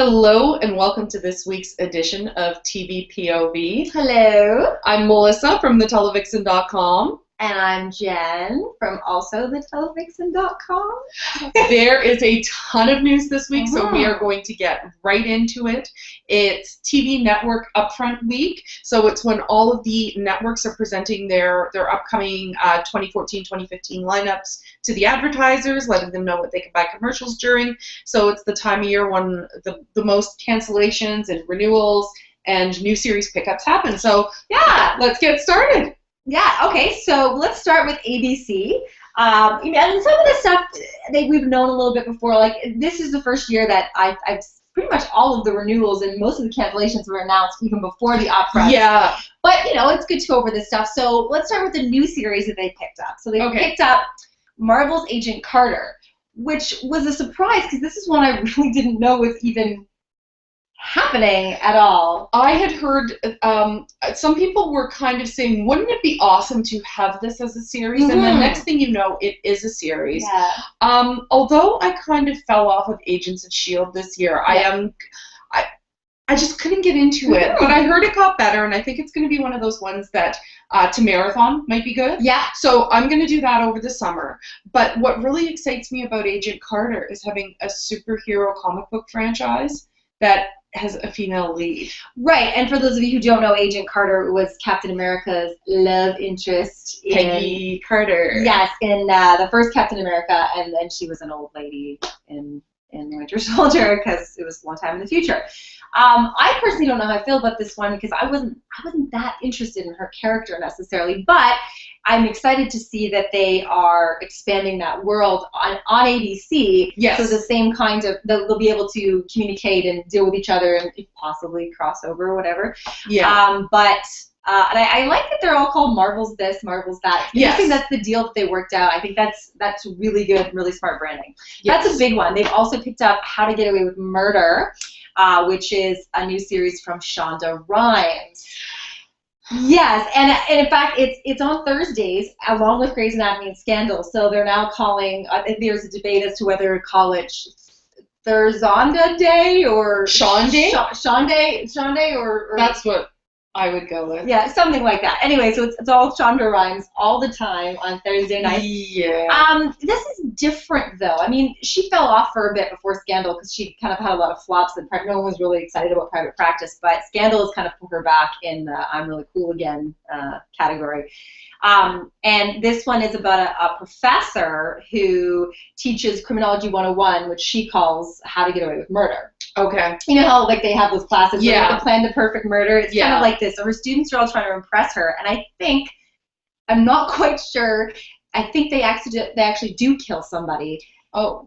Hello and welcome to this week's edition of TV POV. Hello. I'm Melissa from theteleVixen.com. And I'm Jen from also theteleVixen.com. There is a ton of news this week, so we are going to get right into it. It's TV network upfront week, so it's when all of the networks are presenting their upcoming 2014-2015 lineups to the advertisers, letting them know what they can buy commercials during. So it's the time of year when the most cancellations and renewals and new series pickups happen. So yeah, let's get started. Yeah, okay, so let's start with ABC. And some of the stuff we've known a little bit before, like this is the first year that I've pretty much all of the renewals and most of the cancellations were announced even before the upfront. Yeah. But, it's good to go over this stuff. So let's start with the new series that they picked up. So they picked up Marvel's Agent Carter, which was a surprise because this is one I really didn't know was even happening at all. I had heard some people were kind of saying, wouldn't it be awesome to have this as a series? And the next thing you know, it is a series. Yeah. Although I kind of fell off of Agents of S.H.I.E.L.D. this year, Yeah. I just couldn't get into it. But I heard it got better, and I think it's going to be one of those ones that to marathon might be good. Yeah. So I'm going to do that over the summer. But what really excites me about Agent Carter is having a superhero comic book franchise that has a female lead. Right, and for those of you who don't know, Agent Carter was Captain America's love interest in Peggy Carter. Yes, in the first Captain America, and then she was an old lady in Winter Soldier because it was a long time in the future. I personally don't know how I feel about this one because I wasn't that interested in her character necessarily, but I'm excited to see that they are expanding that world on ABC. Yes. So the same kind of, they'll be able to communicate and deal with each other and possibly cross over or whatever. Yeah. And I like that they're all called Marvel's this, Marvel's that. Yes. I think that's the deal that they worked out. I think that's really good, really smart branding. Yes. That's a big one. They've also picked up How to Get Away with Murder, which is a new series from Shonda Rhimes. Yes, and in fact, it's on Thursdays along with Grey's Anatomy and Scandal. So they're now calling. I think there's a debate as to whether to call it Thurzonda Day or Shonday? Shonday or That's what I would go with. Yeah, something like that. Anyway, so it's all Shonda Rhimes all the time on Thursday nights. Yeah. This is different, though. I mean, she fell off for a bit before Scandal because she kind of had a lot of flops and no one was really excited about Private Practice, but Scandal has kind of put her back in the I'm really cool again category. And this one is about a professor who teaches Criminology 101, which she calls How to Get Away with Murder. Okay. You know how they have those classes where you have to plan the perfect murder? It's kind of like this. So her students are all trying to impress her, and I'm not quite sure, I think they actually do kill somebody.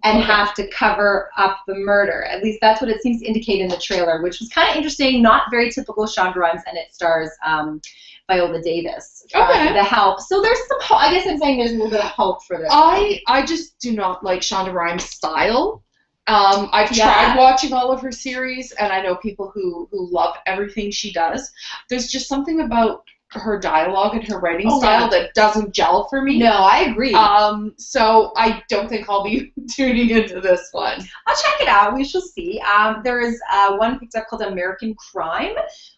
Have to cover up the murder. At least that's what it seems to indicate in the trailer, which was kind of interesting, not very typical Shonda Rhimes, and it stars Viola Davis from The Help. So there's some hope. I guess I'm saying there's a little bit of hope for this. I just do not like Shonda Rhimes' style. I've tried watching all of her series, and I know people who love everything she does. There's just something about her dialogue and her writing style that doesn't gel for me. No, I agree. So I don't think I'll be tuning into this one. I'll check it out. We shall see. There is one picked up called American Crime,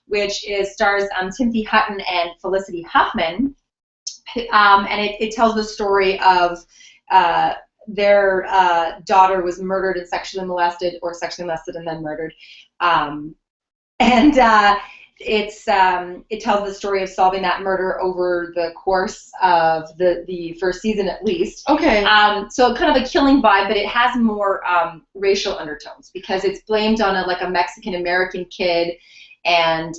which stars Timothy Hutton and Felicity Huffman, and it tells the story of their daughter was murdered and sexually molested and then murdered, it tells the story of solving that murder over the course of the first season at least. Okay. So kind of a killing vibe, but it has more racial undertones because it's blamed on a Mexican American kid, and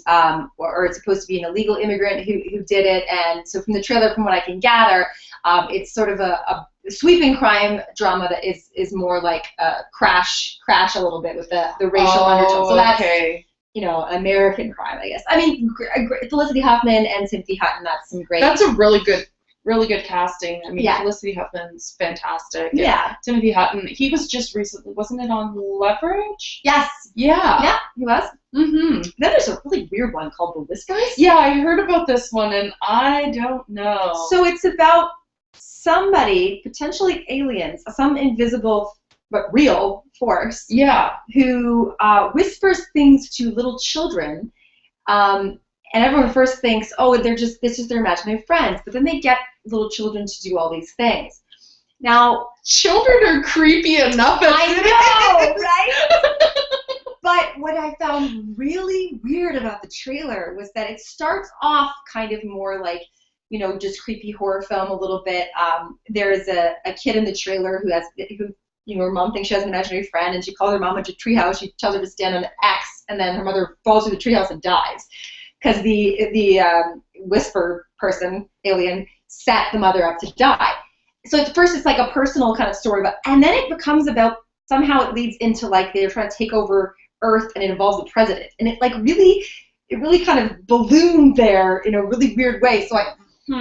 or it's supposed to be an illegal immigrant who did it. And so from the trailer, from what I can gather, it's sort of a sweeping crime drama that is more like Crash a little bit with the racial undertones. So that's American Crime, I guess. I mean, Felicity Huffman and Timothy Hutton, that's some great. That's a really good casting. I mean, Felicity Huffman's fantastic. Yeah. Timothy Hutton, he was just recently, wasn't it on Leverage? Yes. Yeah. Yeah, he was. Mm-hmm. Then there's a really weird one called The Whiskers. Yeah, I heard about this one, and I don't know. So it's about somebody, potentially aliens, some invisible but real force. Yeah. Who whispers things to little children, and everyone first thinks, oh, it's just their imaginary friends, but then they get little children to do all these things. Now, children are creepy enough. I know, right? But what I found really weird about the trailer was that it starts off kind of more like, you know, just creepy horror film a little bit. There is a kid in the trailer who you know, her mom thinks she has an imaginary friend, and she calls her mom into a treehouse. She tells her to stand on an X, and then her mother falls through the treehouse and dies because the whisper person, alien, set the mother up to die. So at first it's like a personal kind of story, and then it becomes about, somehow it leads into like they're trying to take over Earth, and it involves the president, and it really kind of ballooned there in a really weird way. So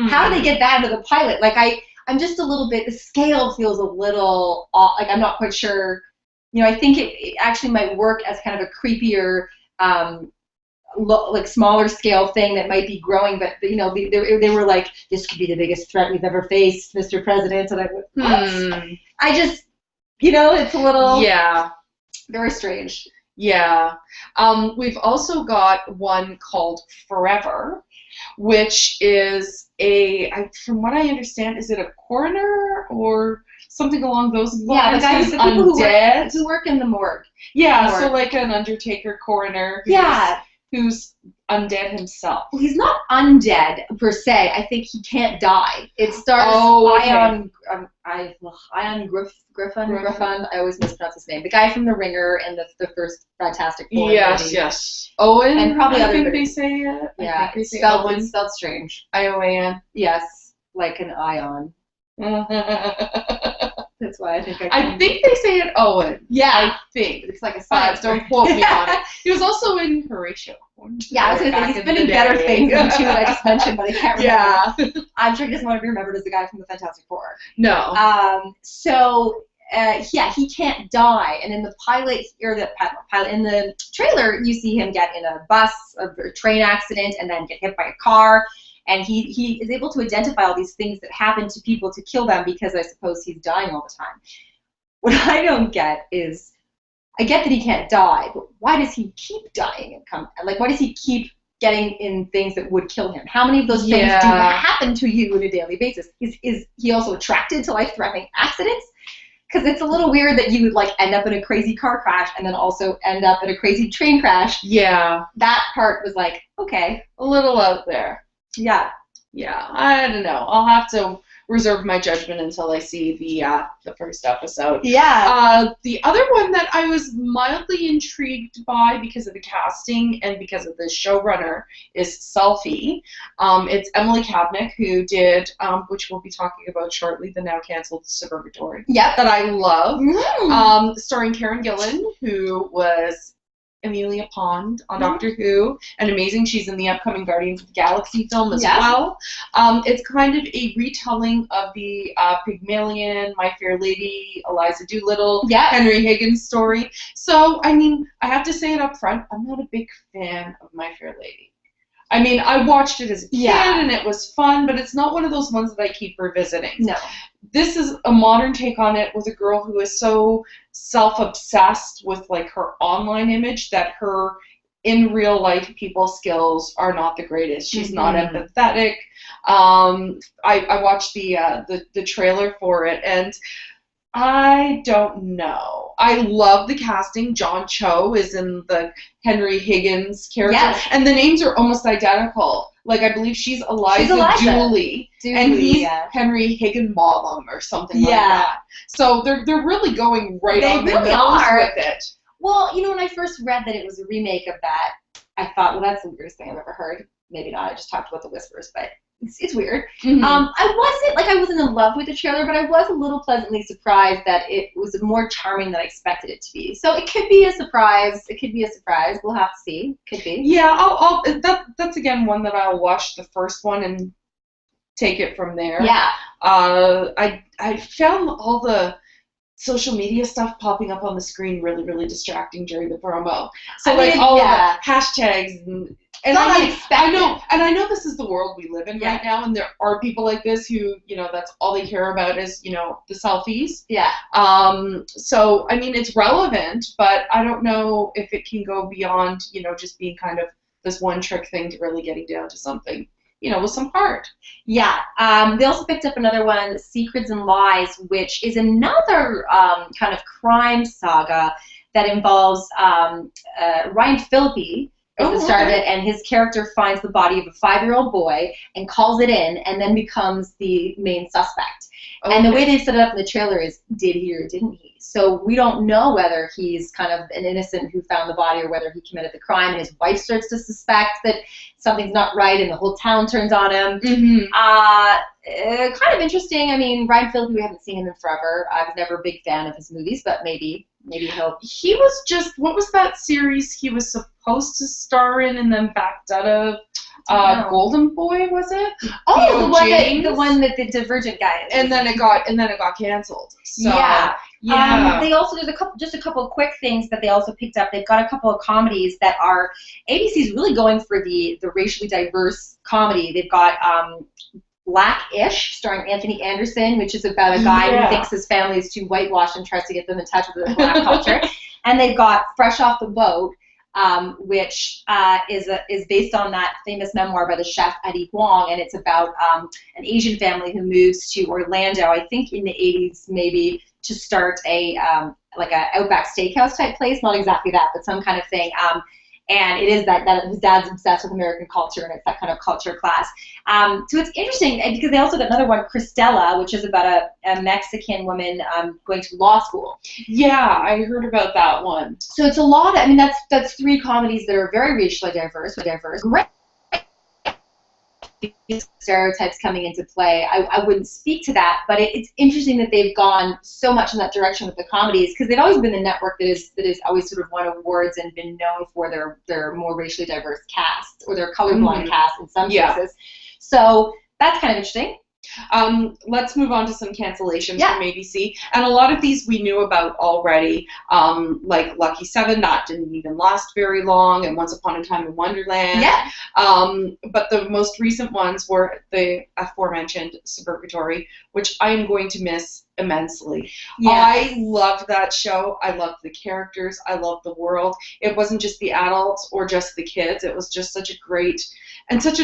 how do they get that into the pilot? Like I'm just a little bit, the scale feels a little off, like I'm not quite sure. You know, I think it actually might work as kind of a creepier, like smaller scale thing that might be growing, but you know, they were like, this could be the biggest threat we've ever faced, Mr. President, and I went, what? I just, you know, it's a little, very strange. Yeah. We've also got one called Forever, which is from what I understand, is it a coroner or something along those lines? Yeah, the people who work in the morgue. Yeah, so like an undertaker coroner who's undead himself. Well, he's not undead per se. I think he can't die. It stars Ian Griffin. I always mispronounce his name. The guy from The Ringer and the first Fantastic Four. Yes. Owen. And probably I think they say it. Yeah, it's spelled strange. IOAN. Yes, like an ion. That's why I think I think they say it Owen. Yeah. I think. It's like a science. Don't quote me on it. He was also in Horatio. Yeah, I was going to say, he's been in better things than the two that I just mentioned, but I can't remember. Yeah. I'm sure he doesn't want to be remembered as the guy from the Fantastic Four. No. He can't die. And in the pilot, in the trailer, you see him get in a bus or train accident and then get hit by a car. And he is able to identify all these things that happen to people to kill them, because I suppose he's dying all the time. What I don't get is, I get that he can't die, but why does he keep dying why does he keep getting in things that would kill him? How many of those things do happen to you on a daily basis? Is he also attracted to life-threatening accidents? Because it's a little weird that you would like end up in a crazy car crash and then also end up in a crazy train crash. Yeah. That part was like, okay. A little out there. Yeah. Yeah. I don't know. I'll have to reserve my judgment until I see the first episode. Yeah. The other one that I was mildly intrigued by because of the casting and because of the showrunner is Selfie. It's Emily Kabnick, who did, which we'll be talking about shortly, the now canceled Suburbatory. Yep. That I love. Starring Karen Gillan, who was Amelia Pond on Doctor Who, and amazing. She's in the upcoming Guardians of the Galaxy film as well. It's kind of a retelling of the Pygmalion, My Fair Lady, Eliza Doolittle, Henry Higgins story. So, I mean, I have to say it up front, I'm not a big fan of My Fair Lady. I mean, I watched it as a kid and it was fun, but it's not one of those ones that I keep revisiting. No. This is a modern take on it with a girl who is so self-obsessed with like her online image that her in real life people skills are not the greatest. She's not empathetic. I watched the trailer for it, and I don't know. I love the casting. John Cho is in the Henry Higgins character, and the names are almost identical. Like, I believe she's Eliza Dooley, and he's Henry Higginbotham or something like that. So they're really going right on the nose with it. Well, you know, when I first read that it was a remake of that, I thought, well, that's the weirdest thing I've ever heard. Maybe not. I just talked about the whispers, but it's weird. I wasn't in love with the trailer, but I was a little pleasantly surprised that it was more charming than I expected it to be. So it could be a surprise. We'll have to see. Could be. Yeah, that's again one that I'll watch the first one and take it from there. Yeah. I found all the social media stuff popping up on the screen really, really distracting during the promo. So I like mean, all yeah. of the hashtags and Not I mean, unexpected. I know this is the world we live in Yeah. right now, and there are people like this who, you know, that's all they care about is, you know, the selfies. Yeah. So I mean, it's relevant, but I don't know if it can go beyond, you know, just being kind of this one trick thing to really getting down to something, you know, with some heart. Yeah. They also picked up another one, Secrets and Lies, which is another kind of crime saga that involves Ryan Phillippe is the star of it, and his character finds the body of a 5-year-old boy and calls it in and then becomes the main suspect. Okay. And the way they've set it up in the trailer is, did he or didn't he? So we don't know whether he's kind of an innocent who found the body or whether he committed the crime, and his wife starts to suspect that something's not right and the whole town turns on him. Kind of interesting. I mean, Ryan Phillippe, we haven't seen him in forever. I was never a big fan of his movies, but maybe he'll... He was just, what was that series he was supposed to star in and then backed out of? Golden Boy, was it? Oh, the one that the Divergent guy is. And then it got canceled. So, yeah. They also, there's a couple of quick things that they also picked up. They've got a couple of comedies that are, ABC's really going for the racially diverse comedy. They've got Black-ish, starring Anthony Anderson, which is about a guy who thinks his family is too whitewashed and tries to get them in touch with the Black culture. And they've got Fresh Off the Boat, which is based on that famous memoir by the chef Eddie Huang, and it's about an Asian family who moves to Orlando, I think in the 80s maybe, to start a like a Outback Steakhouse type place, not exactly that, but some kind of thing. And it is that his dad's obsessed with American culture, and it's that kind of culture class. So it's interesting because they also got another one, Cristela, which is about a Mexican woman going to law school. Yeah, I heard about that one. So it's a lot. I mean, that's 3 comedies that are very racially diverse. Great stereotypes coming into play. I wouldn't speak to that, but it's interesting that they've gone so much in that direction with the comedies, because they've always been the network that is always sort of won awards and been known for their more racially diverse cast, or their colorblind cast in some cases. So that's kind of interesting. Let's move on to some cancellations from ABC. And a lot of these we knew about already, like Lucky 7, that didn't even last very long, and Once Upon a Time in Wonderland. Yeah. But the most recent ones were the aforementioned Suburgatory, which I am going to miss immensely. Yeah. I loved that show. I loved the characters. I loved the world. It wasn't just the adults or just the kids. It was just such a great and such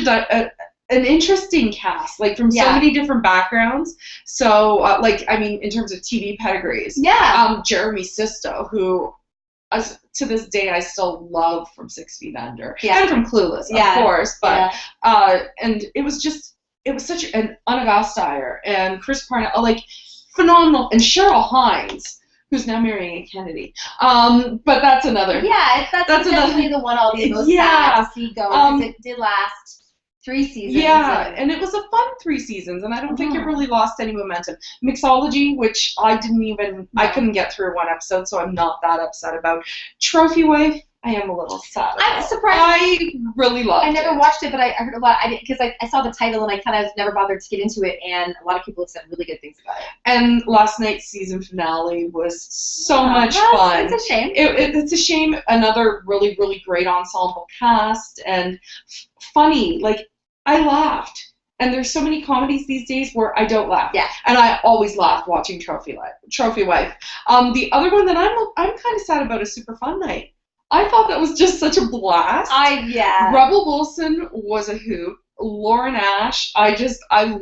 an interesting cast, like from so many different backgrounds. So, like, I mean, in terms of TV pedigrees. Yeah. Jeremy Sisto, who to this day I still love from 6 Feet Under. And from Clueless, of course. But, and it was such an Anna Gasteyer and Chris Parnell, like, phenomenal. And Cheryl Hines, who's now marrying a Kennedy. But that's another. Yeah, that's definitely the one I'll be most sad to see go, because it did last 3 seasons. Yeah, and it was a fun 3 seasons, and I don't think it really lost any momentum. Mixology, which I couldn't get through 1 episode, so I'm not that upset about. Trophy Wife, I am a little sad about. I'm surprised. I really loved it. I never watched it, but I heard a lot. Because I saw the title and I kind of never bothered to get into it, and a lot of people have said really good things about it. And last night's season finale was so much fun. It's a shame. It's a shame. Another really, really great ensemble cast and funny. Like, I laughed. And there's so many comedies these days where I don't laugh. Yeah. And I always laugh watching Trophy Wife. The other one that I'm kind of sad about is Super Fun Night. I thought that was just such a blast. Rebel Wilson was a hoot. Lauren Ash, I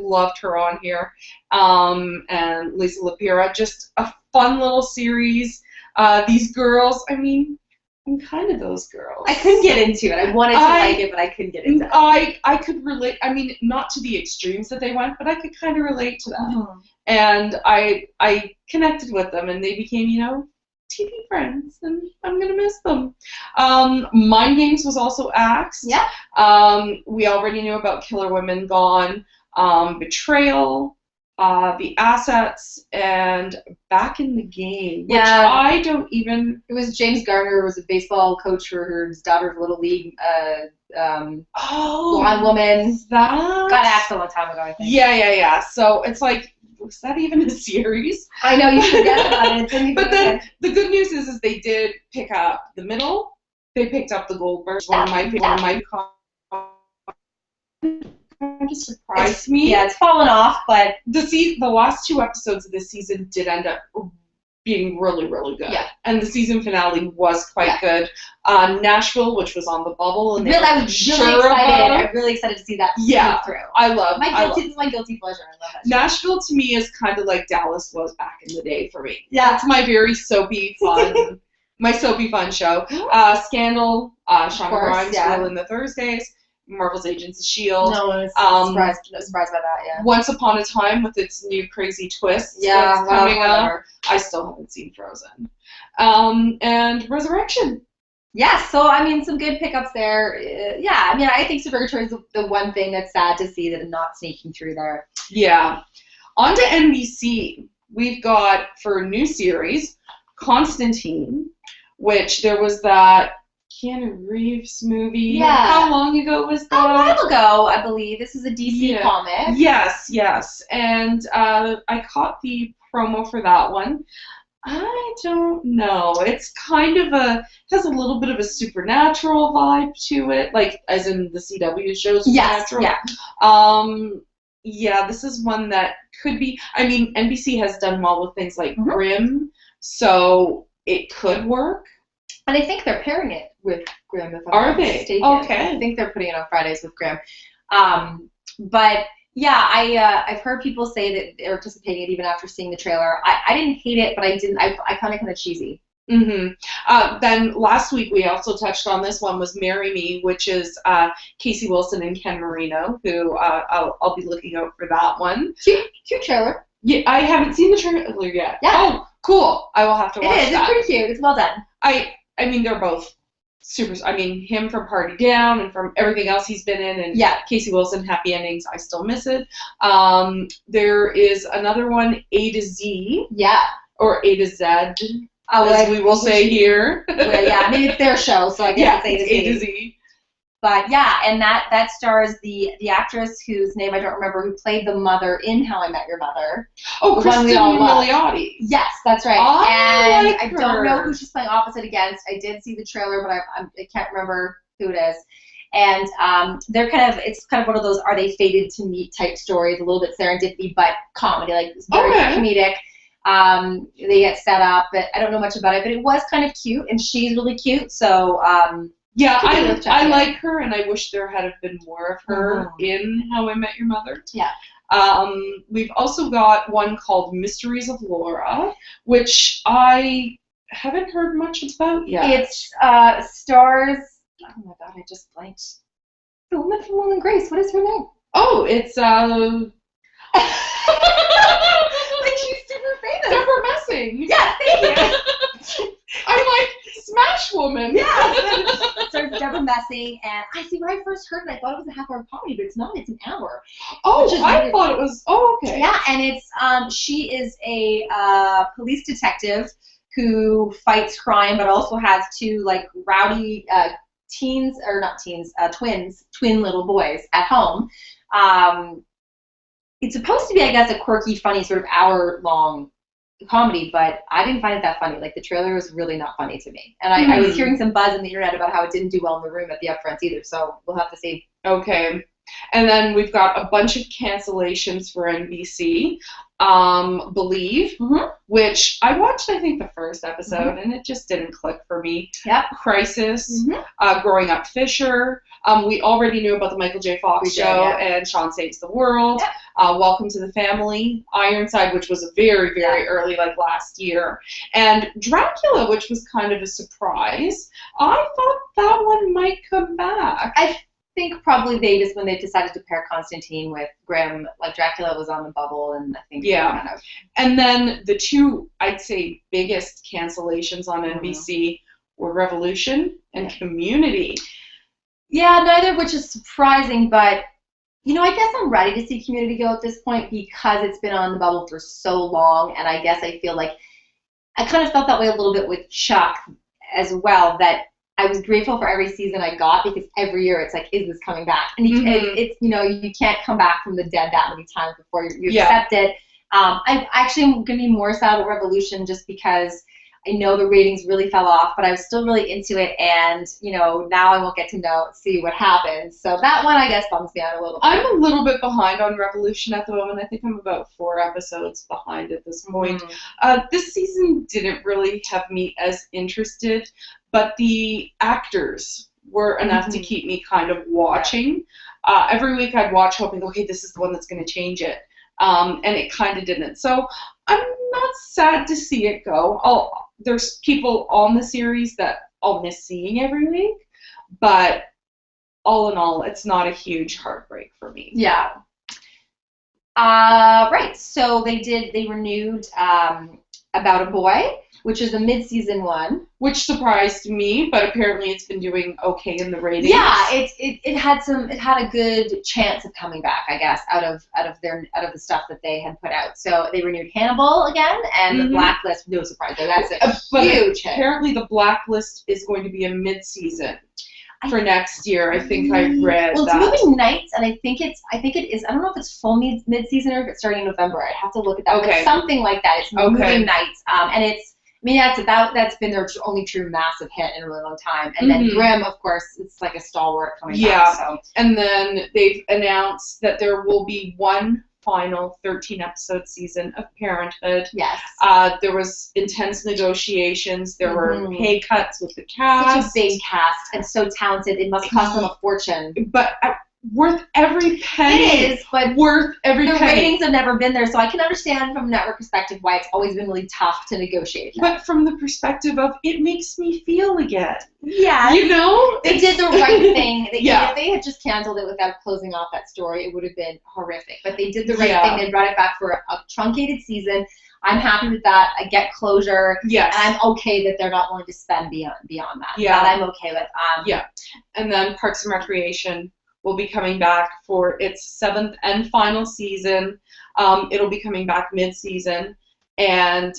loved her on here. And Lisa Lapira, just a fun little series. These girls, I mean, I'm kind of those girls. I couldn't get into it. I wanted to like it, but I couldn't get into it. I could relate. I mean, not to the extremes that they went, but I could kind of relate to them. Mm-hmm. And I connected with them, and they became, TV friends, and I'm gonna miss them. Mind Games was also axed. Yeah. We already knew about Killer Women Gone, Betrayal, The Assets, and Back in the Game, which I don't even... It was James Garner, was a baseball coach for his daughter's Little League, blonde woman. That... Got axed a long time ago, I think. Yeah. So it's like, was that even a series? I know, you forget about it. But then the good news is they did pick up the middle. They picked up the Goldbergs. One of my kind of surprised me. Yeah, it's fallen off, but the last 2 episodes of this season did end up being really, really good. Yeah. And the season finale was quite good. Nashville, which was on the bubble, and I was really excited. I'm really excited to see that move through. This is my guilty pleasure. I love that. Nashville to me is kind of like Dallas was back in the day for me. Yeah. It's my very soapy fun, show. Scandal, Shonda Rhimes in the Thursdays. Marvel's Agents of S.H.I.E.L.D. No one was surprised by that, yeah. Once Upon a Time with its new crazy twist that's coming up. I still haven't seen Frozen. And Resurrection. Yes, so, I mean, some good pickups there. Yeah, I mean, I think Supergatory is the one thing that's sad to see that it's not sneaking through there. Yeah. On to NBC. We've got, for a new series, Constantine, which there was that Keanu Reeves movie. Yeah. How long ago was that? A while ago, I believe. This is a DC comic. Yes. And I caught the promo for that one. I don't know. It's kind of has a little bit of a supernatural vibe to it, like as in the CW shows. Yes. Yeah. Yeah, this is one that could be. I mean, NBC has done well with things like Grimm, so it could work. And I think they're pairing it with Grimm, if I'm not mistaken. Okay. I think they're putting it on Fridays with Grimm. But yeah, I've heard people say that they're anticipating it even after seeing the trailer. I didn't hate it, but I found it kind of cheesy. Mm-hmm. Then last week we also touched on this one was Marry Me, which is Casey Wilson and Ken Marino, who I'll be looking out for that one. Cute trailer. Yeah, I haven't seen the trailer yet. Yeah. Oh, cool. I will have to watch that. It is. It's pretty cute. It's well done. I mean, they're both super. I mean, him from Party Down and from everything else he's been in, and Casey Wilson, Happy Endings, I Still Miss It. There is another one, A to Z. Yeah. Or A to Z, as we will say here. Yeah, I mean, it's their show, so I guess it's A to Z. But yeah, and that stars the actress whose name I don't remember, who played the mother in How I Met Your Mother. Oh, Kristen Milioti. Yes, that's right. I don't know who she's playing opposite against. I did see the trailer, but I can't remember who it is. And it's kind of one of those are they fated to meet type stories, a little bit serendipity, but comedy, like it's very comedic. They get set up, but I don't know much about it, but it was kind of cute, and she's really cute, so. Yeah, I like her, and I wish there had been more of her in How I Met Your Mother. Yeah. We've also got one called Mysteries of Laura, which I haven't heard much about yet. It's stars. Oh my God, I just blanked. The woman from Will and Grace. What is her name? Oh, it's like she's super famous. Deborah Messing. Yes, thank you. I'm like Smash Woman. Yeah. So it's Deborah Messing, and I see when I first heard it, I thought it was a half-hour comedy, but it's not. It's an hour. Oh, I thought it was. Oh, okay. Yeah, and it's she is a police detective who fights crime, but also has 2 like rowdy twin little boys at home. It's supposed to be, I guess, a quirky, funny sort of hour-long comedy, but I didn't find it that funny. Like, the trailer was really not funny to me. And I was hearing some buzz on the internet about how it didn't do well in the room at the upfronts either, so we'll have to see. Okay. And then we've got a bunch of cancellations for NBC. Believe, which I watched, I think, the first episode, and it just didn't click for me. Yep. Crisis, Growing Up Fisher. We already knew about the Michael J. Fox show and Sean Saves the World. Yep. Welcome to the Family. Ironside, which was very, very early, like last year. And Dracula, which was kind of a surprise. I thought that one might come back. I think probably when they decided to pair Constantine with Grimm, like Dracula was on the bubble, and I think kind of. And then the 2, I'd say, biggest cancellations on NBC were Revolution and Community. Yeah, neither of which is surprising, but I guess I'm ready to see Community go at this point because it's been on the bubble for so long, and I guess I feel like I kind of felt that way a little bit with Chuck as well, that I was grateful for every season I got because every year it's like, is this coming back? And it's you can't come back from the dead that many times before you accept it. I actually am going to be more sad about Revolution just because I know the ratings really fell off, but I was still really into it, and now I won't get to see what happens. So that one, I guess, bums me out a little bit. I'm a little bit behind on Revolution at the moment. I think I'm about 4 episodes behind at this point. This season didn't really have me as interested, but the actors were enough to keep me kind of watching. Every week I'd watch hoping, okay, this is the one that's going to change it. And it kind of didn't. So I'm not sad to see it go. There's people on the series that I'll miss seeing every week, but all in all, it's not a huge heartbreak for me. Yeah. Right. So they renewed About a Boy, which is a mid-season one. Which surprised me, but apparently it's been doing okay in the ratings. Yeah, it had a good chance of coming back, I guess, out of the stuff that they had put out. So they renewed Hannibal again, and The Blacklist. No surprise there, that's a huge hit. Apparently, The Blacklist is going to be a mid-season for next year. I think I read. Well, it's moving nights, and I think it is. I don't know if it's full mid-season or if it's starting in November. I'd have to look at that. Okay. But something like that. It's moving nights, and it's. I mean, that's been their only true massive hit in a really long time. And then Grimm, of course, it's like a stalwart coming back. So. And then they've announced that there will be one final 13-episode season of Parenthood. Yes. There was intense negotiations. There were pay cuts with the cast. Such a big cast and so talented. It must cost them a fortune. But worth every penny. It is, but worth every penny. The ratings have never been there, so I can understand from a network perspective why it's always been really tough to negotiate. But from the perspective of, it makes me feel again. Yeah. They did the right thing. If they had just canceled it without closing off that story, it would have been horrific. But they did the right thing. They brought it back for a truncated season. I'm happy with that. I get closure. Yes. And I'm okay that they're not willing to spend beyond that. Yeah. That I'm okay with. And then Parks and Recreation will be coming back for its 7th and final season. It'll be coming back mid-season, and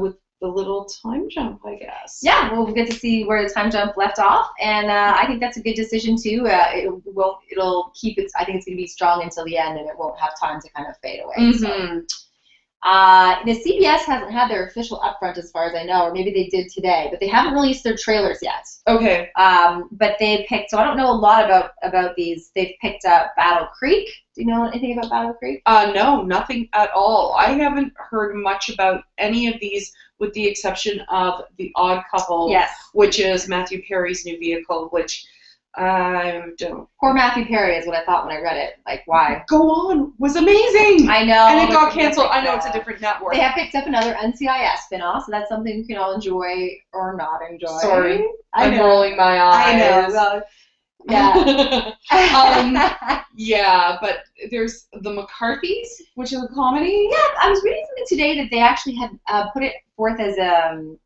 with the little time jump, I guess. Yeah, we'll get to see where the time jump left off, and I think that's a good decision too. It'll keep its. I think it's going to be strong until the end, and it won't have time to kind of fade away. So. The CBS hasn't had their official upfront as far as I know, or maybe they did today, but they haven't released their trailers yet. Okay. But they picked, so I don't know a lot about these. They've picked up Battle Creek. Do you know anything about Battle Creek? No, nothing at all. I haven't heard much about any of these, with the exception of The Odd Couple, which is Matthew Perry's new vehicle, which I don't. Poor Matthew Perry is what I thought when I read it. Like, why? Go On was amazing. I know. And it got canceled. I know it's a different network. They have picked up another NCIS spinoff, so that's something you can all enjoy or not enjoy. Sorry, I'm rolling my eyes. I know. Well, yeah. Yeah, but there's The McCarthys, which is a comedy. Yeah, I was reading something today that they actually had put it forth as a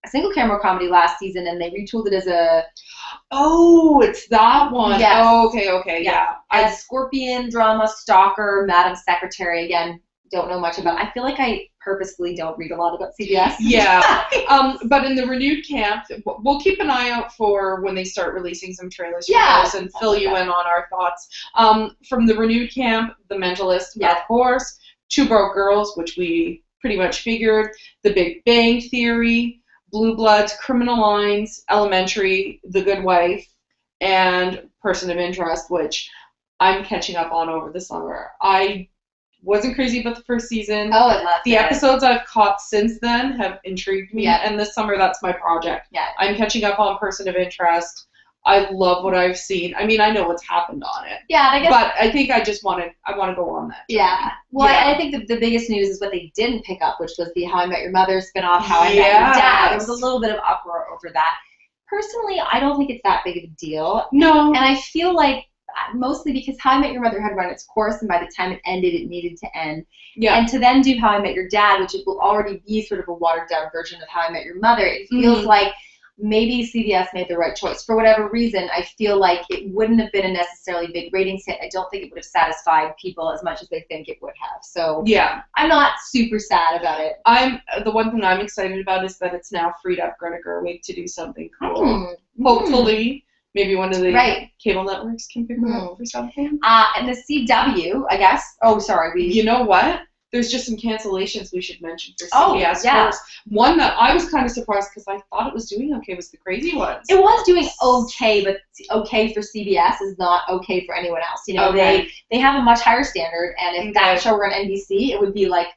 single camera comedy last season, and they retooled it as a. Oh, it's that one. Yes. Oh, okay, yeah. A scorpion drama, stalker, Madam Secretary. Again, don't know much about. I feel like I purposefully don't read a lot about CBS. Yeah. But in the renewed camp, we'll keep an eye out for when they start releasing some trailers for those and fill you in on our thoughts. From the renewed camp, The Mentalist, of course, Two Broke Girls, which we pretty much figured, The Big Bang Theory, Blue Bloods, Criminal Minds, Elementary, The Good Wife, and Person of Interest, which I'm catching up on over the summer. I wasn't crazy about the first season. Oh, I loved the episodes I've caught since then have intrigued me, and this summer that's my project. Yeah. I'm catching up on Person of Interest. I love what I've seen. I mean, I know what's happened on it. Yeah, I guess. But I think I want to go on that journey. Yeah. Well, I think the biggest news is what they didn't pick up, which was the How I Met Your Mother spinoff, How I Met Your Dad. There was a little bit of uproar over that. Personally, I don't think it's that big of a deal. No. And I feel like mostly because How I Met Your Mother had run its course, and by the time it ended, it needed to end. Yeah. And to then do How I Met Your Dad, which will already be sort of a watered-down version of How I Met Your Mother, it feels like maybe CBS made the right choice. For whatever reason, I feel like it wouldn't have been a necessarily big ratings hit. I don't think it would have satisfied people as much as they think it would have. So yeah, I'm not super sad about it. The one thing I'm excited about is that it's now freed up Greta Gerwig to do something cool. Hopefully, maybe one of the cable networks can pick her up for something. And the CW, I guess. Oh, sorry. You know what? there's just some cancellations we should mention for Oh, CBS yeah. first. One that I was kind of surprised because I thought it was doing okay was The Crazy Ones. It was doing okay, but okay for CBS is not okay for anyone else. You know, Okay. they have a much higher standard, and if that show were on NBC, it would be like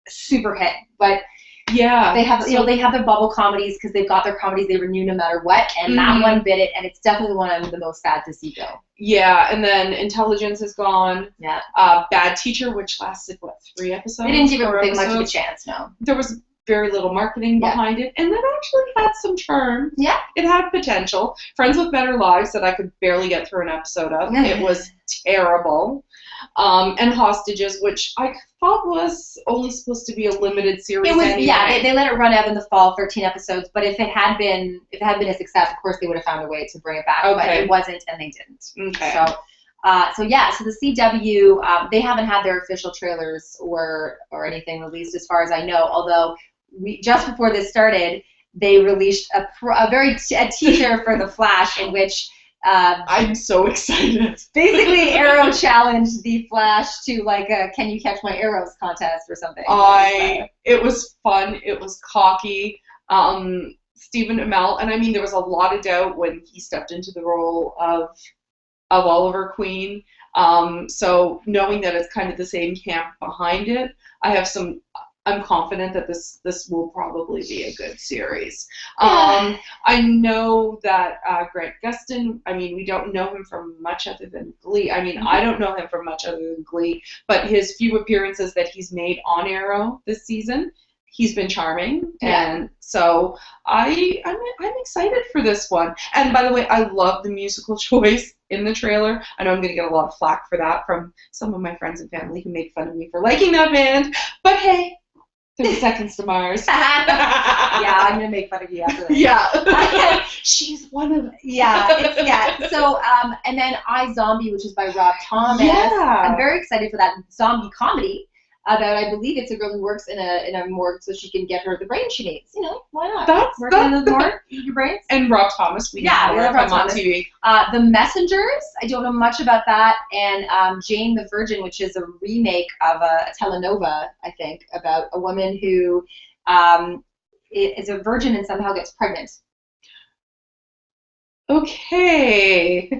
super hit. But Yeah. they have, they have their bubble comedies because they've got their comedies they renew no matter what, and that one bit it, and it's definitely the one I'm the most sad to see go. Yeah, and then Intelligence is gone. Yeah. Bad Teacher, which lasted, 3 episodes? They didn't give it 4 much of a episodes? chance, no. There was very little marketing behind it, and it actually had some charm. Yeah. It had potential. Friends with Better Lives that I could barely get through an episode of. It was terrible. And Hostages, which I thought was only supposed to be a limited series. It was, anyway. yeah. They let it run out in the fall, 13 episodes. But if it had been a success, of course they would have found a way to bring it back. Okay. But it wasn't, and they didn't. Okay. So the CW, they haven't had their official trailers or anything released as far as I know. Although just before this started, they released a teaser for The Flash in which. I'm so excited. Basically, Arrow challenged the Flash to like a "Can you catch my arrows" contest or something. It was fun. It was cocky. Stephen Amell, and I mean, there was a lot of doubt when he stepped into the role of Oliver Queen. So knowing that it's kind of the same camp behind it, I'm confident that this will probably be a good series. I know that Grant Gustin, I mean, we don't know him from much other than Glee. I mean, I don't know him from much other than Glee, but his few appearances that he's made on Arrow this season, he's been charming. Yeah. And so I'm excited for this one. And by the way, I love the musical choice in the trailer. I know I'm going to get a lot of flack for that from some of my friends and family who make fun of me for liking that band, but hey, 30 Seconds to Mars. Yeah, I'm gonna make fun of you after this. Yeah. She's one of them. Yeah. So, and then I, Zombie, which is by Rob Thomas. Yeah. I'm very excited for that zombie comedy. About, I believe it's a girl who works in a morgue so she can get her the brain she needs. You know, why not? Work in the morgue, eat your brains. And Rob Thomas, we love Rob Thomas. On TV. The Messengers, I don't know much about that, and Jane the Virgin, which is a remake of a telenovela, I think, about a woman who is a virgin and somehow gets pregnant. Okay.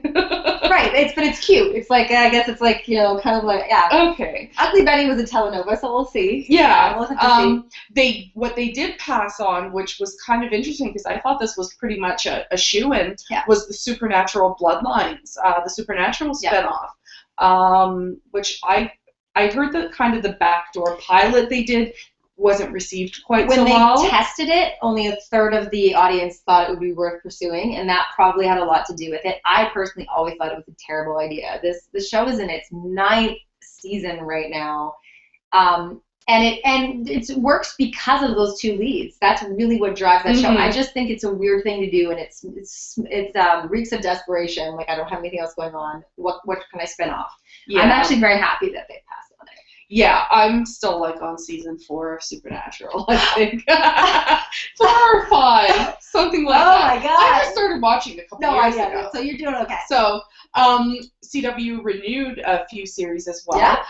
Right, but it's cute. It's like, I guess it's like, kind of like, yeah. Okay. Ugly Betty was a telenovela, so we'll see. Yeah. We'll have to see. What they did pass on, which was kind of interesting because I thought this was pretty much a shoo-in, Yeah. was the Supernatural Bloodlines, the Supernatural spinoff, which I heard that kind of the backdoor pilot they did wasn't received quite so well. When they tested it, only a third of the audience thought it would be worth pursuing, and that probably had a lot to do with it. I personally always thought it was a terrible idea. The show is in its 9th season right now, and it works because of those 2 leads. That's really what drives that show. I just think it's a weird thing to do, and it's reeks of desperation. Like, I don't have anything else going on. What can I spin off? Yeah. I'm actually very happy that they passed on it. Yeah, I'm still on season 4 of Supernatural, I think. 4 or 5, something like that. Oh my god! I just started watching a couple years ago. So you're doing okay. So, CW renewed a few series as well. Yeah.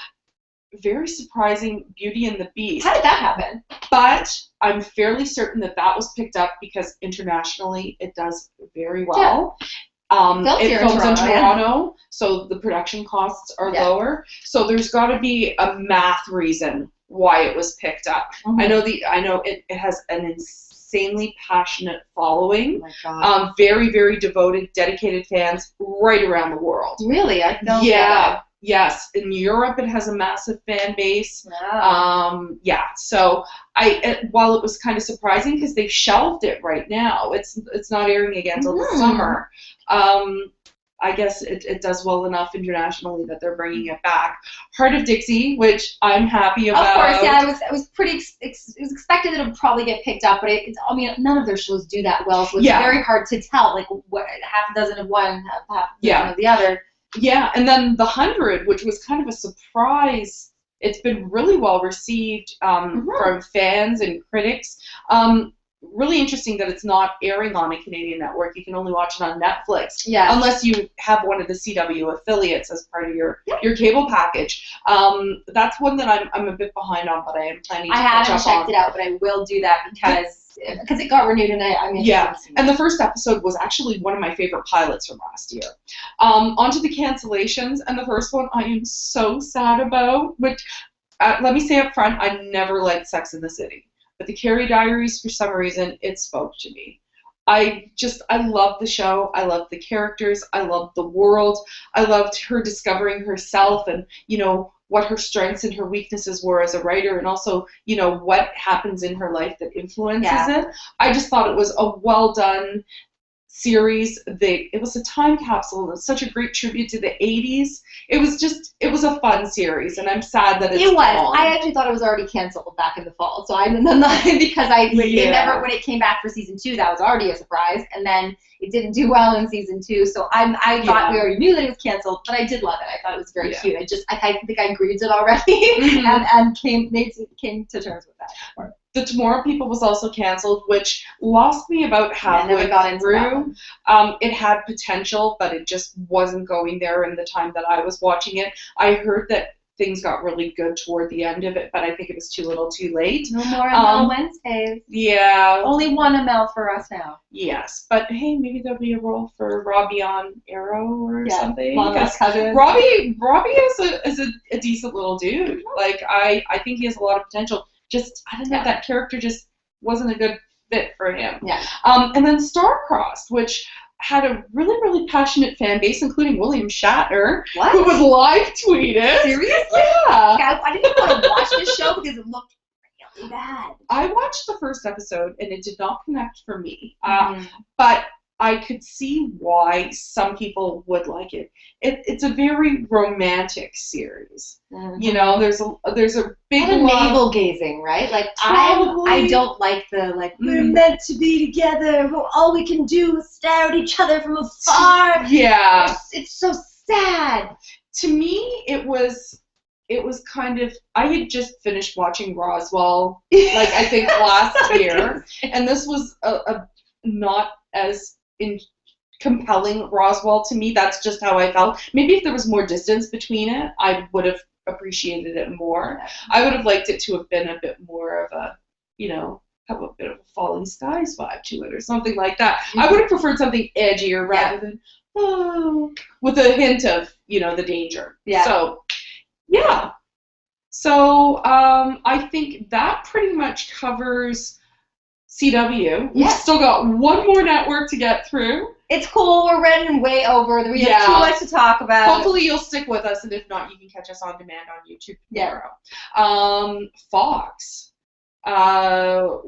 Very surprising, Beauty and the Beast. How did that happen? But I'm fairly certain that was picked up because internationally it does very well. Yeah. It films in Toronto, so the production costs are lower. So there's got to be a math reason why it was picked up. I know it has an insanely passionate following. Oh my God. Very, very devoted, dedicated fans right around the world. Really? I don't Yes, in Europe it has a massive fan base. Wow. So while it was kind of surprising because they shelved it right now, it's not airing again until the summer. I guess it does well enough internationally that they're bringing it back. Heart of Dixie, which I'm happy about. Of course, yeah, it was pretty. It was expected that it would probably get picked up, but none of their shows do that well, so it's very hard to tell. Like, what, half a dozen of one, half a dozen of the other. Yeah, and then The 100, which was kind of a surprise. It's been really well received from fans and critics. really interesting that it's not airing on a Canadian network. You can only watch it on Netflix, Yeah. unless you have one of the CW affiliates as part of your cable package. That's one that I'm a bit behind on, but I am planning to catch up on. I haven't checked it out, but I will do that because it got renewed, and I'm interested to see and the first episode was actually one of my favorite pilots from last year. Onto the cancellations, and the first one I am so sad about, which let me say up front, I never liked Sex in the City. But the Carrie Diaries, for some reason, it spoke to me. I loved the show. I loved the characters. I loved the world. I loved her discovering herself and, what her strengths and her weaknesses were as a writer, and also, what happens in her life that influences it. I just thought it was a well done series. It was a time capsule. It was such a great tribute to the 80s. It was a fun series, and I'm sad that it's gone. I actually thought it was already canceled back in the fall. So I'm not, because when it came back for season 2, that was already a surprise, and then it didn't do well in season 2. So I thought we already knew that it was canceled, but I did love it. I thought it was very cute. I think I grieved it already, and came to terms with that. The Tomorrow People was also canceled, which lost me about halfway through. It had potential, but it just wasn't going there in the time that I was watching it. I heard that things got really good toward the end of it, but I think it was too little too late. No more ML Wednesdays. Yeah. Only one ML for us now. Yes, but hey, maybe there'll be a role for Robbie on Arrow or something. Cousin. Robbie is a decent little dude. Like, I think he has a lot of potential. Just, I don't know, that character just wasn't a good fit for him. Yeah. And then Star-Crossed, which had a really, really passionate fan base, including William Shatner, who would live tweet it. Seriously? Yeah. I didn't want to watch this show because it looked really bad. I watched the first episode, and it did not connect for me. But I could see why some people would like it. It's a very romantic series. There's a big navel gazing, right? Like, I don't like the we're meant to be together. All we can do is stare at each other from afar. Yeah, it's so sad. To me, it was kind of, I had just finished watching Roswell, I think last year, and this was a not as compelling Roswell to me. That's just how I felt. Maybe if there was more distance between it, I would have appreciated it more. I would have liked it to have been a bit more of a, have a bit of a Falling Skies vibe to it or something like that. I would have preferred something edgier rather than, with a hint of, the danger. Yeah. So, yeah. So, I think that pretty much covers CW. We've still got one more network to get through. It's cool. We're running way over. We have too much to talk about. Hopefully you'll stick with us, and if not, you can catch us on demand on YouTube tomorrow. Fox.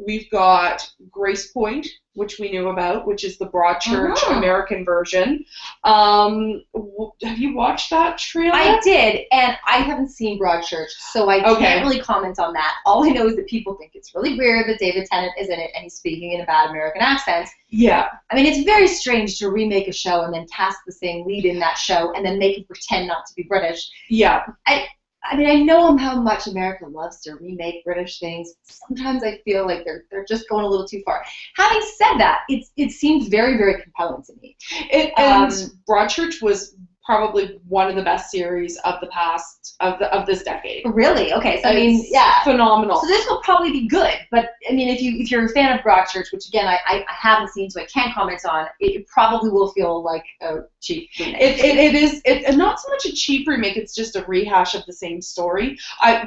We've got Grace Point, which we knew about, which is the Broadchurch American version. Have you watched that trailer? I did, and I haven't seen Broadchurch, so I can't really comment on that. All I know is that people think it's really weird that David Tennant is in it and he's speaking in a bad American accent. Yeah. I mean, it's very strange to remake a show and then cast the same lead in that show and then make him pretend not to be British. Yeah. I mean, I know how much America loves to remake British things. Sometimes I feel like they're just going a little too far. Having said that, it seems very, very compelling to me. And Broadchurch was probably one of the best series of the past of this decade. Really? Okay. So it's phenomenal. So this will probably be good. But I mean, if you're a fan of Broadchurch, which again I haven't seen, so I can't comment on, it probably will feel like a cheap remake. It is not so much a cheap remake. It's just a rehash of the same story.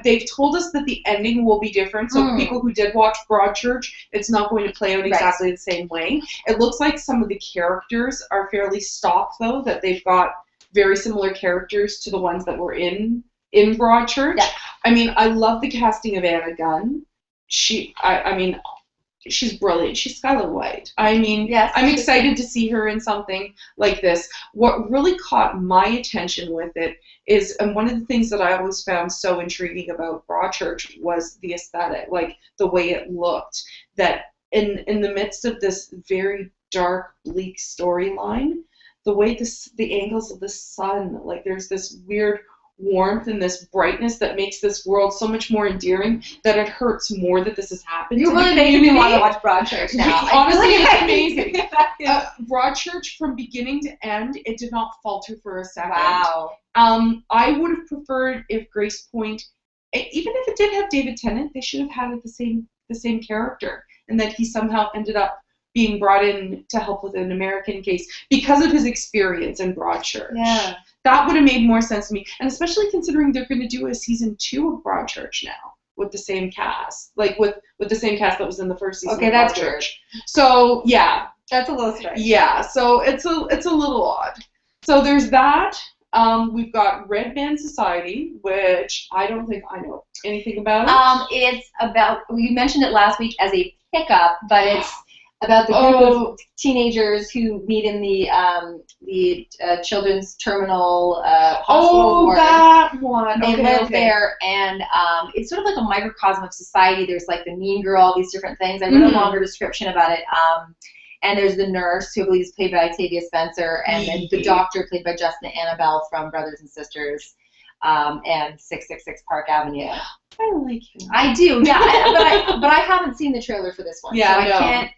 They've told us that the ending will be different. So people who did watch Broadchurch, it's not going to play out exactly the same way. It looks like some of the characters are fairly stock, though, that they've got very similar characters to the ones that were in Broadchurch. Yeah. I mean, I love the casting of Anna Gunn. She's brilliant. She's Skylar White. I mean, I'm excited to see her in something like this. What really caught my attention with it is, and one of the things that I always found so intriguing about Broadchurch was the aesthetic, like the way it looked. That in the midst of this very dark, bleak storyline, the way the angles of the sun, like there's this weird warmth and this brightness that makes this world so much more endearing that it hurts more that this has happened. You really make me want to watch Broadchurch now. Honestly, it's amazing. Broadchurch, from beginning to end, it did not falter for a second. Wow. I would have preferred if Grace Point, even if it did have David Tennant, they should have had it the same character, and that he somehow ended up being brought in to help with an American case because of his experience in Broadchurch. Yeah. That would have made more sense to me, and especially considering they're going to do a season 2 of Broadchurch now with the same cast, like with the same cast that was in the first season. Okay, of that's Broadchurch. weird. So yeah, That's a little strange. yeah. So it's a little odd. So there's that. We've got Red Man Society, which I don't think I know anything about. It's about, we mentioned it last week as a pickup, but it's about the group of teenagers who meet in the children's terminal hospital ward. That one. They live there, and it's sort of like a microcosm of society. There's like the mean girl, all these different things. I read a longer description about it. And there's the nurse, who I believe is played by Octavia Spencer, and then the doctor, played by Justin Annabelle from Brothers and Sisters, and 666 Park Avenue. I like him. I do, yeah, but I haven't seen the trailer for this one, Yeah, so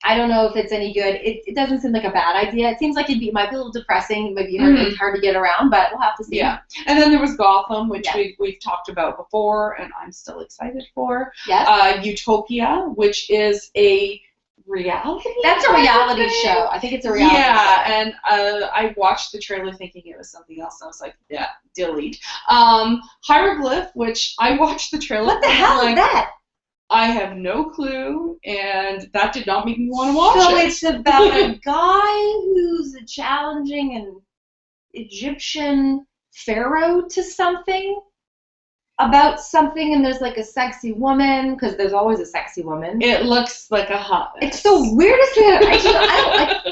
I don't know if it's any good. It doesn't seem like a bad idea. It seems like it might be a little depressing, maybe hard to get around, but we'll have to see. Yeah, and then there was Gotham, which we've talked about before, and I'm still excited for. Yes. Utopia, which is a reality. That's a reality show. I think it's a reality show. Yeah, and I watched the trailer thinking it was something else, and I was like, yeah, delete. Hieroglyph, which I watched the trailer. What the hell is that? I have no clue, and that did not make me want to watch it. So it's about a guy who's challenging an Egyptian pharaoh to something? About something, and there's like a sexy woman, because there's always a sexy woman. It looks like a hot mess. It's so weird to say.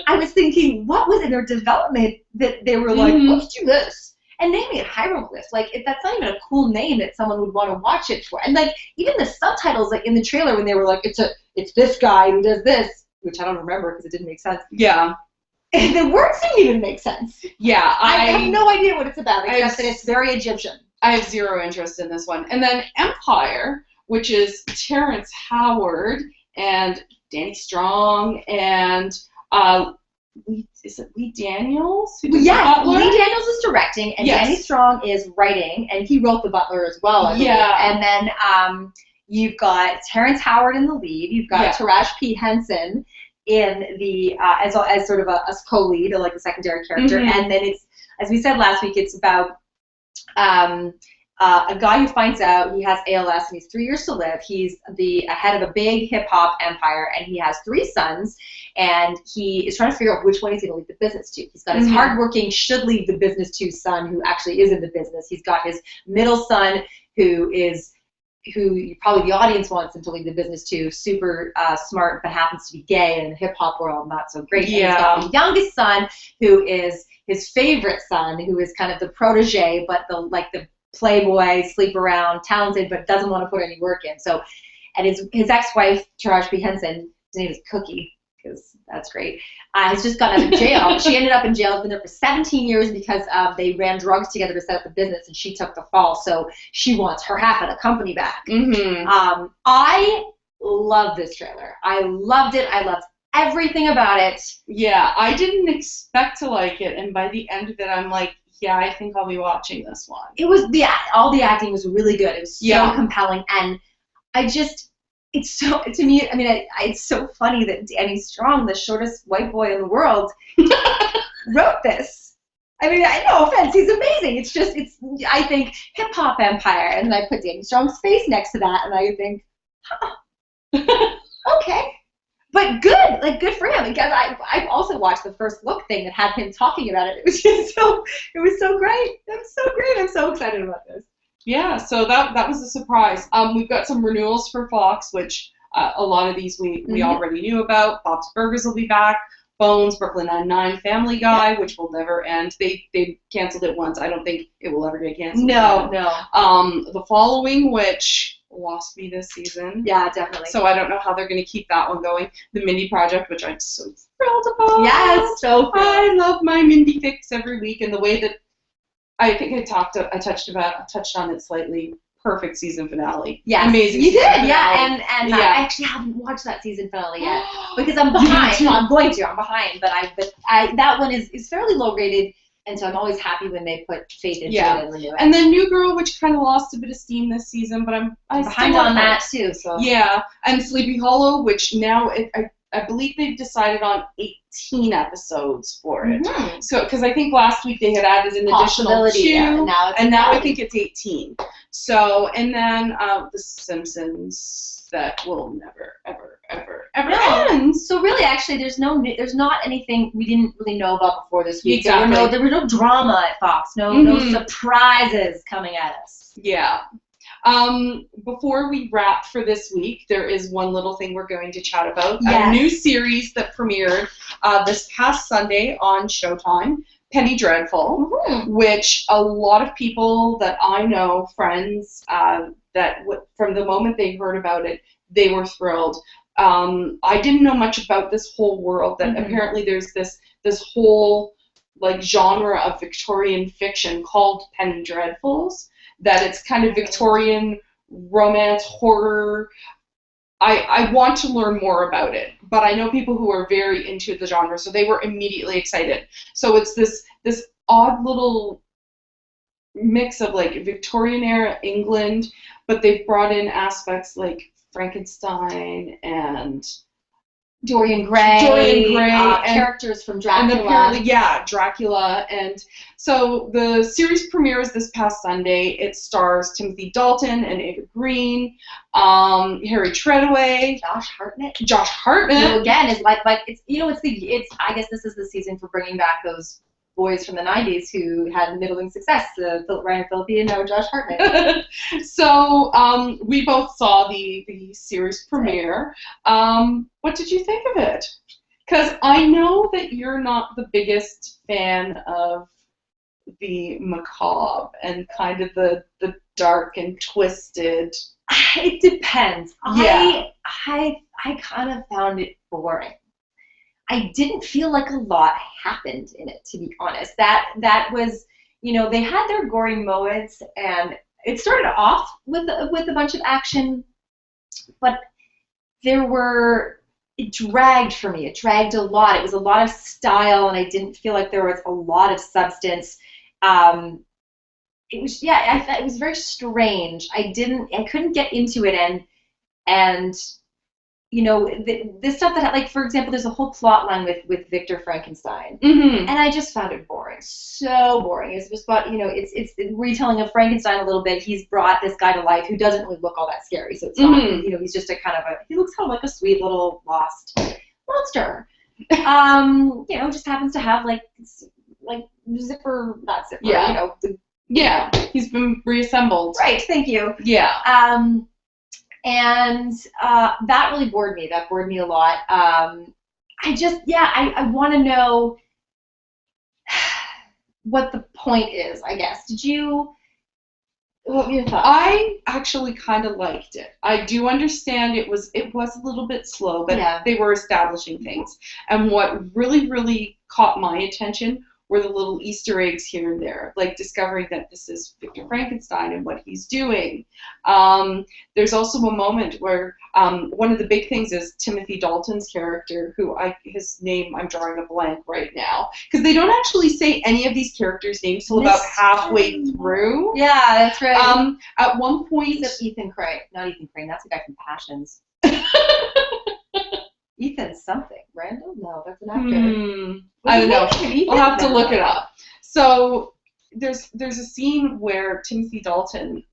I was thinking, what was in their development that they were like, let's do this, and naming it Hieroglyph. Like, that's not even a cool name that someone would want to watch it for. And like, even the subtitles, like in the trailer, when they were like, it's this guy who does this, which I don't remember because it didn't make sense. Yeah. And the words didn't even make sense. Yeah, I have no idea what it's about, except that it's very Egyptian. I have zero interest in this one. And then Empire, which is Terrence Howard and Danny Strong and is it Lee Daniels? Yeah, Lee Daniels is directing, and Danny Strong is writing, and he wrote The Butler as well. I believe. And then you've got Terrence Howard in the lead. You've got Taraji P. Henson in the as sort of a co-lead, or like a secondary character. And then it's, as we said last week, it's about a guy who finds out he has ALS and he's 3 years to live. He's the head of a big hip-hop empire, and he has 3 sons, and he is trying to figure out which one he's going to leave the business to. He's got his hardworking, should leave the business to son, who actually is in the business. He's got his middle son, who probably the audience wants him to leave the business to, super smart, but happens to be gay, and in the hip-hop world, not so great. And he's got the youngest son, who is his favorite son, who is kind of the protege, but the playboy, sleep around, talented, but doesn't want to put any work in. So, and his ex-wife, Taraji P. Henson, his name is Cookie, because that's great, has just gotten out of jail. She ended up in jail, has been there for 17 years because they ran drugs together to set up the business, and she took the fall, so she wants her half of the company back. I love this trailer. I loved it. I loved everything about it. Yeah, I didn't expect to like it, and by the end of it, I'm like, yeah, I think I'll be watching this one. It was all the acting was really good. It was so compelling, and it's so, to me, I mean, it's so funny that Danny Strong, the shortest white boy in the world, wrote this. I mean, no offense, he's amazing. I think hip-hop empire, and then I put Danny Strong's face next to that, and I think, okay. But good for him, because I also watched the first look thing that had him talking about it. It was so great. It was so great. I'm so excited about this. Yeah, so that was a surprise. We've got some renewals for Fox, which a lot of these we already knew about. Bob's Burgers will be back. Bones, Brooklyn Nine-Nine, Family Guy, which will never end. They canceled it once. I don't think it will ever get canceled. No. The Following, which lost me this season. Yeah, definitely. So I don't know how they're going to keep that one going. The Mindy Project, which I'm so thrilled about. Yes, so thrilled. I love my Mindy fix every week, and the way that I think I touched on it slightly. Perfect season finale. Yes, amazing. You did, finale. yeah, and yeah. I actually haven't watched that season finale yet because I'm behind. No, I'm going to. I'm behind, but that one is fairly low rated, and so I'm always happy when they put faith into it and renew it. And then New Girl, which kind of lost a bit of steam this season, but I'm behind on that too. So yeah, and Sleepy Hollow, which now I believe they've decided on 18 episodes for it. Mm-hmm. So, because I think last week they had added an additional 2, and now I think it's 18. So, and then The Simpsons, that will never, ever, ever, ever end. So really, actually, there's not anything we didn't really know about before this week. Exactly. There was no drama at Fox. No surprises coming at us. Yeah. Before we wrap for this week, there is one little thing we're going to chat about. Yes. A new series that premiered this past Sunday on Showtime, Penny Dreadful, which a lot of people that I know, friends, from the moment they heard about it, they were thrilled. I didn't know much about this whole world, that apparently there's this whole like genre of Victorian fiction called Penny Dreadfuls, that it's kind of Victorian romance, horror. I want to learn more about it, but I know people who are very into the genre, so they were immediately excited. So it's this odd little mix of like Victorian era England, but they've brought in aspects like Frankenstein and Dorian Gray, and characters from Dracula. And apparently, Dracula. And so the series premieres this past Sunday. It stars Timothy Dalton and Ava Green, Harry Treadaway, Josh Hartnett. Who again is like it's I guess this is the season for bringing back those boys from the 90s who had middling success, Ryan Phillippe and now Josh Hartnett. So we both saw the series premiere. What did you think of it? Because I know that you're not the biggest fan of the macabre and kind of the dark and twisted. It depends. Yeah. I kind of found it boring. I didn't feel like a lot happened in it, to be honest. That was, they had their gory moments, and it started off with a bunch of action, but it dragged for me. It dragged a lot. It was a lot of style, and I didn't feel like there was a lot of substance. It was, it was very strange. I couldn't get into it, and this stuff that, like, for example, there's a whole plot line with Victor Frankenstein, and I just found it boring, so boring. It's just about, it's retelling of Frankenstein a little bit. He's brought this guy to life who doesn't really look all that scary, so it's not, he's just he looks kind of like a sweet little lost monster. Just happens to have like zipper, not zipper, he's been reassembled. Right, thank you. Yeah. And that really bored me. That bored me a lot. I want to know what the point is, I guess. What were your thoughts? I actually kind of liked it. I do understand it was a little bit slow, but they were establishing things. And what really, really caught my attention were the little Easter eggs here and there, like discovering that this is Victor Frankenstein and what he's doing. There's also a moment where one of the big things is Timothy Dalton's character, his name, I'm drawing a blank right now, because they don't actually say any of these characters' names till about halfway through. Yeah, that's right. At one point... Except Ethan Crane. Not Ethan Crane, that's the guy from Passions. Ethan something. Randall? No, that's an actor. I don't know. I'll have to look it up. So there's a scene where Timothy Dalton,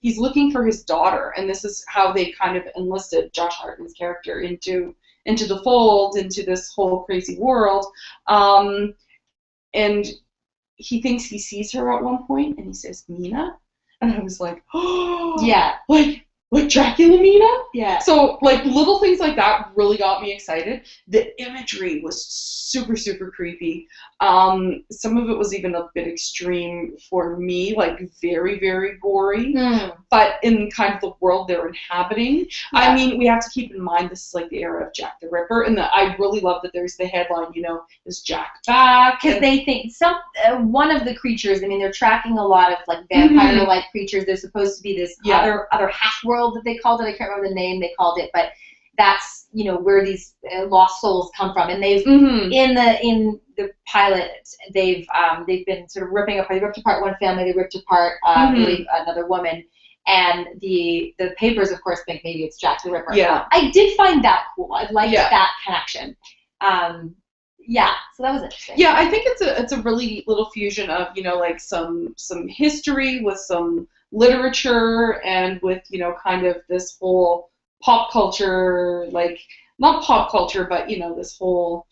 he's looking for his daughter, and this is how they kind of enlisted Josh Hartnett's character into the fold, into this whole crazy world. And he thinks he sees her at one point, and he says, Nina? And I was like, oh, yeah. Like with Dracula Mina. Yeah. So like little things like that really got me excited. The imagery was super, super creepy. Some of it was even a bit extreme for me, like very, very gory. But in kind of the world they're inhabiting, I mean, we have to keep in mind this is like the era of Jack the Ripper, and I really love that there's the headline, you know, is Jack back? Because they think one of the creatures. I mean, they're tracking a lot of like vampire-like creatures. There's supposed to be this other half world that they called it. I can't remember the name they called it, but that's, you know, where these lost souls come from. And they've in the pilot they've been sort of ripping apart. They ripped apart one family. They ripped apart another woman. And the papers, of course, think maybe it's Jack the Ripper. Yeah. I did find that cool. I liked that connection. Yeah, so that was interesting. Yeah, I think it's a really neat little fusion of, you know, like some history with some literature and with, you know, kind of this whole pop culture, like not pop culture, but, you know, this whole,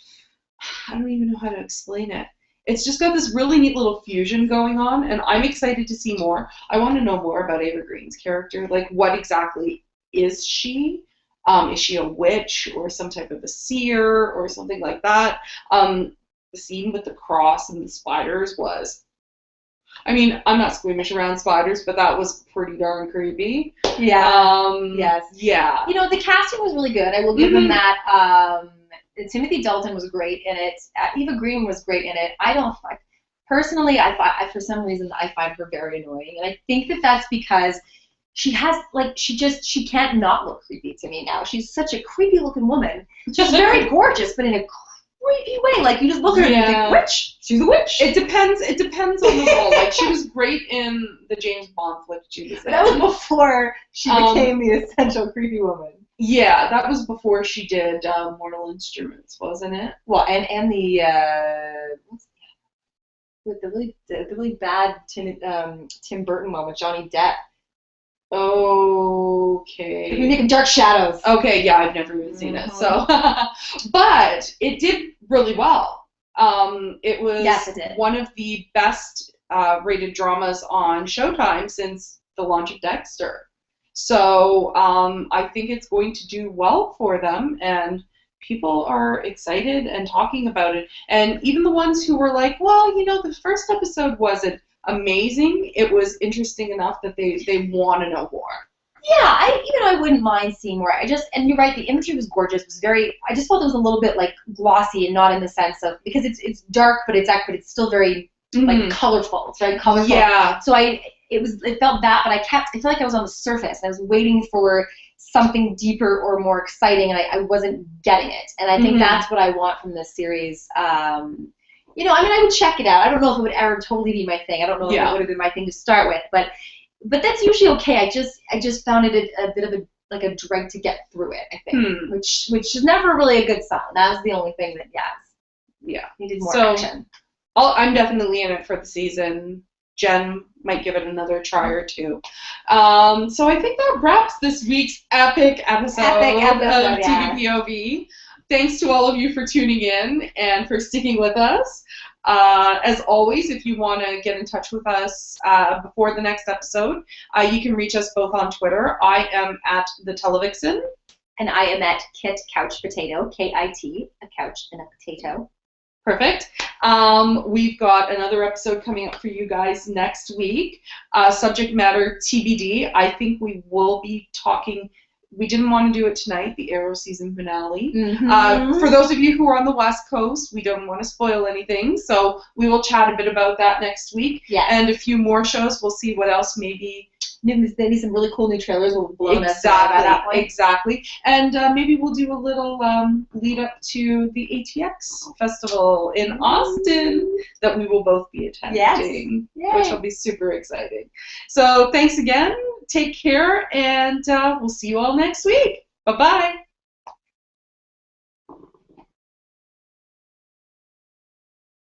I don't even know how to explain it. It's just got this really neat little fusion going on, and I'm excited to see more. I want to know more about Ava Green's character. Like, what exactly is she? Is she a witch or some type of a seer or something like that? The scene with the cross and the spiders was, I mean, I'm not squeamish around spiders, but that was pretty darn creepy. Yeah. Yes. Yeah. You know, the casting was really good. I will give them that. Timothy Dalton was great in it. Eva Green was great in it. Personally, for some reason, I find her very annoying. And I think that's because she can't not look creepy to me now. She's such a creepy looking woman. She's very gorgeous, but in a creepy way. Like, you just look at her and you think, witch? She's a witch. It depends on the role. Like, she was great in the James Bond flick she was in. That was before she became the essential creepy woman. Yeah, that was before she did Mortal Instruments, wasn't it? Well, and the really bad Tim Burton one with Johnny Depp. Okay. We're making Dark Shadows. Okay, yeah, I've never even seen it. So, but it did really well. It was one of the best rated dramas on Showtime since the launch of Dexter. So I think it's going to do well for them, and people are excited and talking about it. And even the ones who were like, well, you know, the first episode wasn't amazing, it was interesting enough that they want to know more. Yeah, I wouldn't mind seeing more. And you're right, the imagery was gorgeous. It was I just felt it was a little bit like glossy, and not in the sense of, because it's dark, but it's still very like colorful. It's very colorful. Yeah. So it felt that, but I felt like I was on the surface, and I was waiting for something deeper or more exciting, and I wasn't getting it. And I think that's what I want from this series. You know, I mean, I would check it out. I don't know if it would ever totally be my thing. I don't know if it would have been my thing to start with, but that's usually okay. I just found it a bit of a drag to get through it, I think, which is never really a good sign. That was the only thing that needed more action. I'm definitely in it for the season. Jen might give it another try or two. So I think that wraps this week's epic episode of TV POV. Thanks to all of you for tuning in and for sticking with us. As always, if you want to get in touch with us before the next episode, you can reach us both on Twitter. I am at the Televixen. And I am at Kit Couch Potato, K-I-T, a couch and a potato. Perfect. We've got another episode coming up for you guys next week. Subject matter TBD. I think we will be talking. We didn't want to do it tonight, the Arrow season finale. For those of you who are on the West Coast, we don't want to spoil anything, so we will chat a bit about that next week. Yes. And a few more shows. We'll see what else maybe. Maybe some really cool new trailers will blow us out by that point. Exactly. And maybe we'll do a little lead up to the ATX festival in Austin that we will both be attending, which will be super exciting. So thanks again. Take care, and we'll see you all next week. Bye-bye.